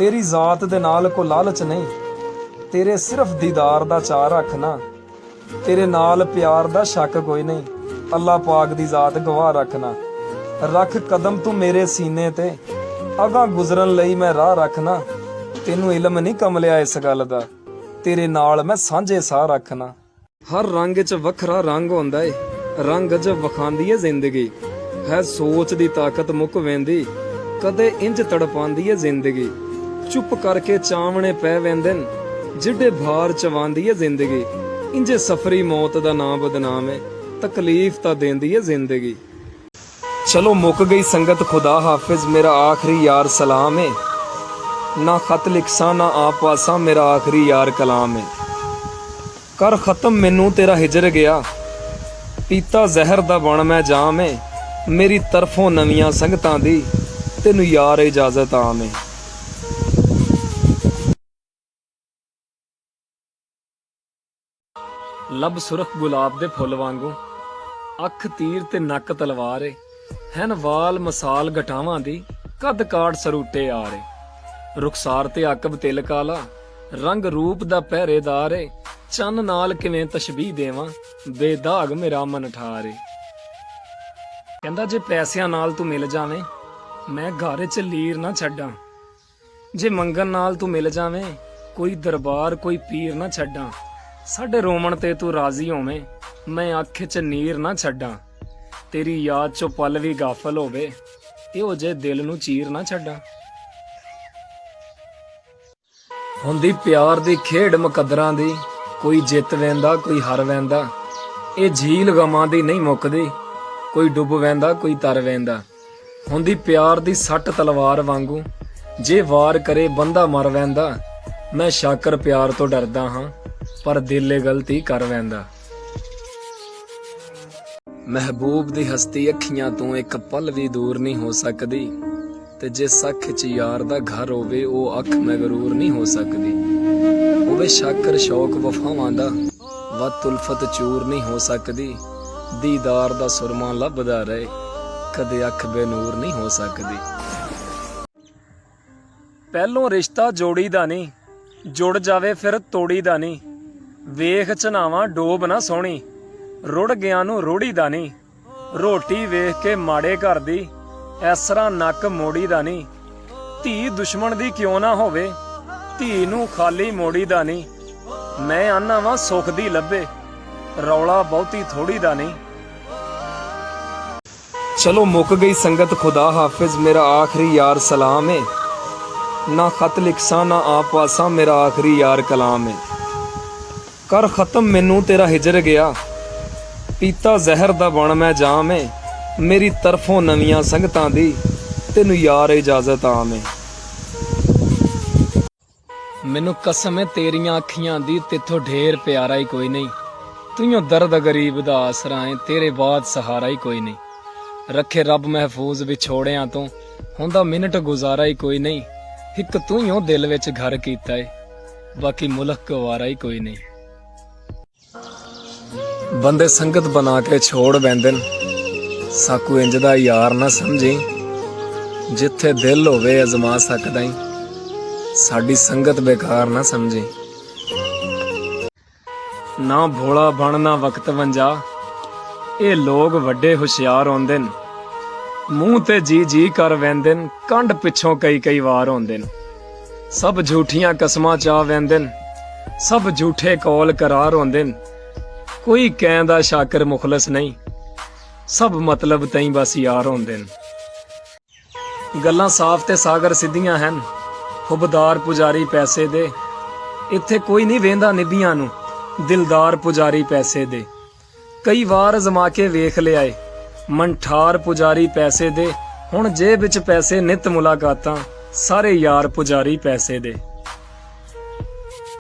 तेरी जात दे नाल को लालच नहीं, तेरे सिर्फ दीदार दा चाह रखना। तेरे नाल प्यार दा शक कोई नहीं, अल्लाह पाक दी जात गवाह रखना। रख कदम तू मेरे सीने ते, अगां गुजरन लई मैं राह रखना। तेनू इल्म नहीं कमलिया इस गल दा, तेरे नाल मैं सांझे साह रखना। हर रंग च वखरा रंग होंदा ए, रंग ज वखांदी है जिंदगी। है सोच दी ताकत मुक वेंदी, कदे इंज तड़पांदी है जिंदगी। चुप करके चावणे पै वेंदे न, जिड्डे भार चवांदी है जिंदगी। इंजे सफरी मौत दा नाम बदनाम है, तकलीफ ता देंदी है जिंदगी। चलो मुक गई संगत खुदा हाफिज, मेरा आखिरी यार सलाम है। ना खत लिखसा ना आप पासा, मेरा आखिरी यार कलाम है। कर खत्म मैनू तेरा हिजर गया, पीता जहर दा बण मैं जाम है। मेरी तरफों नवियां संगतां दी, तेनू यार इजाजत आम है। लब सुरख गुलाब दे फुੱਲ वांगू, अख तीर ते नक तलवार ए। हैन वाल मसाल गटावां दी, कद काट सरूटे आरे। रुखसार ते अकब तिल काला, रंग रूप दा पहरेदार ए। चन्न नाल किवें तशबीह देवां, बेदाग मेरा मन ठारे। कहंदा जे पैसिਆਂ नाल तू मिल जावें, मैं घर च लीर ना छड्डां। जे मंगन नाल तू मिल जावें, कोई दरबार कोई पीर ना छड्डां। साडे रोमन ते तू राजी होवें, मैं अख च नीर ना छड्डां। तेरी याद चो पल भी गाफल होवे, इहो जे दिल नू चीर ना छड्डां। हुंदी प्यार दी खेड मुकद्दरां दी, कोई जित वैंदा कोई हार वैंदा। ये झील गमां दी नहीं मुकदी, कोई डुब वैंदा कोई तर वैंदा। हुंदी प्यार दी सट तलवार वांगू, जे वार करे बंदा मर वैंदा। मैं शाकर प्यार तो डरदा हां, पर दिल गलती कर वैंदा। महबूब दी हस्ती अखियां तो एक पल भी दूर नहीं हो सकदी, ते जिस अख च यार दा घर होवे ओ अख मगरूर नहीं हो सकदी। होवे शाकर शौक वफावां दा, वत उल्फत चूर नहीं हो सकदी। दीदार दा सुरमा लभदा रहे, कदे अख बेनूर नहीं हो सकदी। पहलों रिश्ता जोड़ी दा नहीं, जुड़ जावे फिर तोड़ी दा नहीं। वेख चनावा डोब ना सोहनी, रुड़ गया नू रोड़ी दा नहीं। रोटी वेख के माड़े घर दी, ऐसरा नक मोड़ी दा नहीं। धी दुश्मन दी क्यों ना होवे, धी नू खाली मोड़ी दा नहीं। मैं आना वा सुख दी लभे, रौला बहुती थोड़ी दा नहीं। चलो मुक गई संगत खुदा हाफिज, मेरा आखिरी यार सलाम है। ना खत लिखसा ना आप पासा, मेरा आखिरी यार कलाम है। कर खत्म मैनू तेरा हिजर गया, पीता जहर दा बण मैं जाम है। मेरी तरफों नवियां संगतां दी, तेनू यार इजाजत आम है। मैनू कसम है तेरियां अखियां दी, तेथों ढेर प्यारा ही कोई नहीं। तुइयों दर्द गरीब दा आसरा है, तेरे बाद सहारा ही कोई नहीं। रखे रब महफूज विछोड़ियां तो, हुंदा मिनट गुजारा ही कोई नहीं। एक तुइयों दिल विच घर कीता है, बाकी मुल्क गवारा ही कोई नहीं। बंदे संगत बना के छोड़ बैठदे न, साकू इंज दा यार ना समझी। जिथे दिल होवे अजमा सकदा ही, साडी संगत बेकार ना समझी। ना भोला बन ना वक्त वंजा, ये लोग वड्डे हुशियार होंदे न। मूंह ते जी जी कर वैंदे न, कंड पिछों कई कई वार होंदे न। सब झूठियां कसमां चा वैंदे न, सब झूठे कौल करार होंदे न। कोई कहंदा शाकर मुखलस नहीं, सब मतलब तई बस यार होंदे न। गल्लां साफ ते सागर सिद्धियां हन, खुबदार पुजारी पैसे दे। इत्थे कोई नहीं वेंदा निभियां नू, दिलदार पुजारी पैसे दे। कई वार अजमा के वेख लिया ए, मनठार पुजारी पैसे दे। हुण जेब विच पैसे नित मुलाकातां, सारे यार पुजारी पैसे दे।